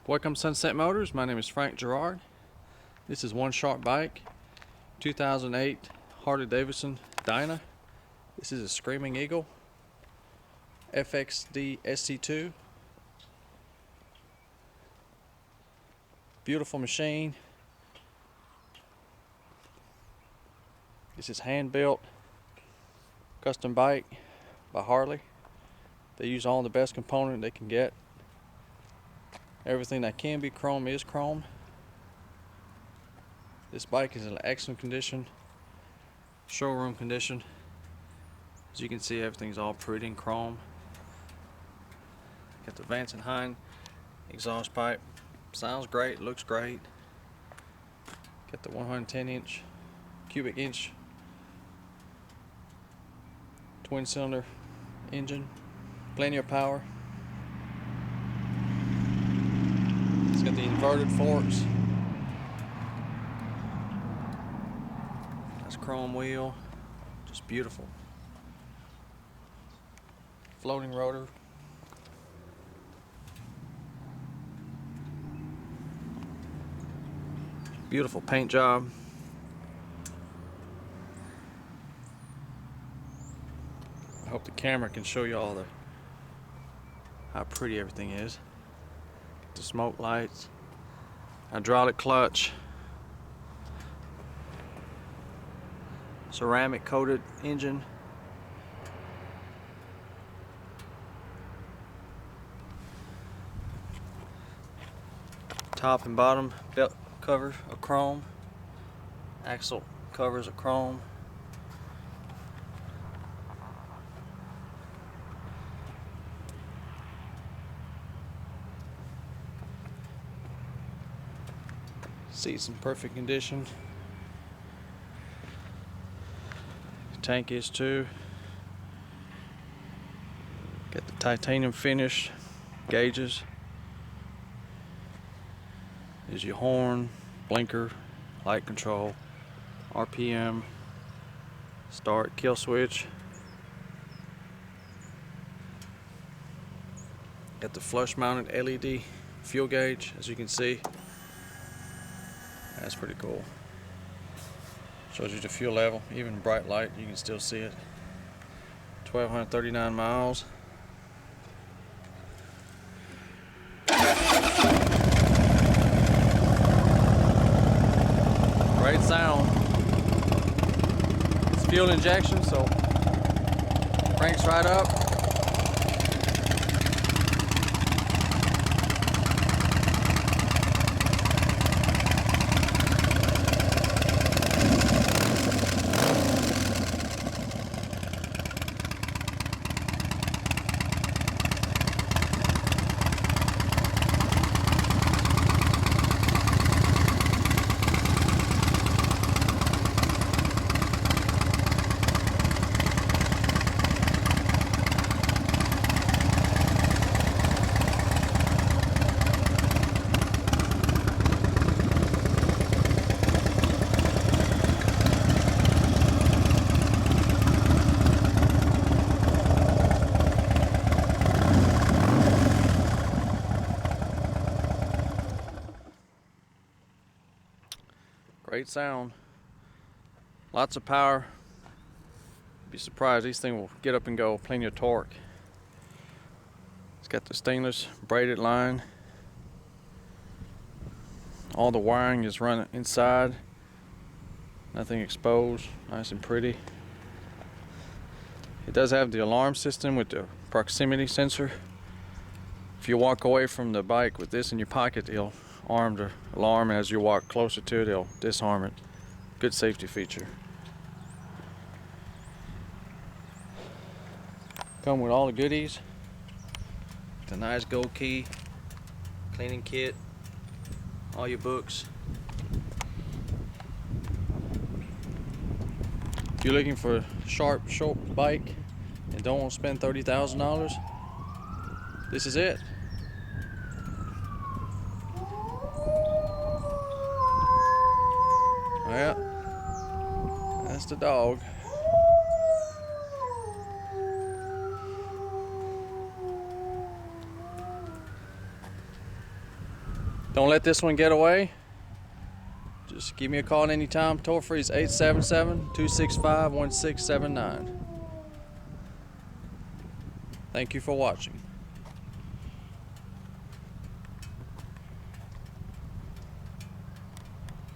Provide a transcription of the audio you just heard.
Welcome Sunset Motors. My name is Frank Gerard. This is one sharp bike, 2008 Harley Davidson Dyna. This is a Screaming Eagle FXDSE2. Beautiful machine. This is hand built, custom bike by Harley. They use all the best component they can get. Everything that can be chrome is chrome. This bike is in excellent condition, showroom condition. As you can see, everything's all pretty in chrome. Got the Vance and Hine exhaust pipe. Sounds great, looks great. Got the 110 cubic inch twin cylinder engine. Plenty of power. It's got the inverted forks. That's chrome wheel. Just beautiful. Floating rotor. Beautiful paint job. I hope the camera can show you all how pretty everything is. The smoke lights, hydraulic clutch, ceramic coated engine, top and bottom belt cover of chrome, axle covers of chrome. Seats in perfect condition. Tank is too. Got the titanium finish gauges. Is your horn, blinker, light control, RPM, start, kill switch. Got the flush mounted LED fuel gauge, as you can see. That's pretty cool. Shows you the fuel level, even bright light, you can still see it. 1,239 miles. Great sound. It's fuel injection, so cranks right up. Great sound, lots of power. Be surprised, these things will get up and go, plenty of torque. It's got the stainless braided line. All the wiring is run inside, nothing exposed, nice and pretty. It does have the alarm system with the proximity sensor. If you walk away from the bike with this in your pocket, it'll arm the alarm, and as you walk closer to it, it'll disarm it. Good safety feature. Come with all the goodies. The nice gold key, cleaning kit, all your books. If you're looking for a sharp, short bike and don't want to spend $30,000, this is it. Yeah, that's the dog. Don't let this one get away. Just give me a call anytime. Toll free is 877-265-1679. Thank you for watching.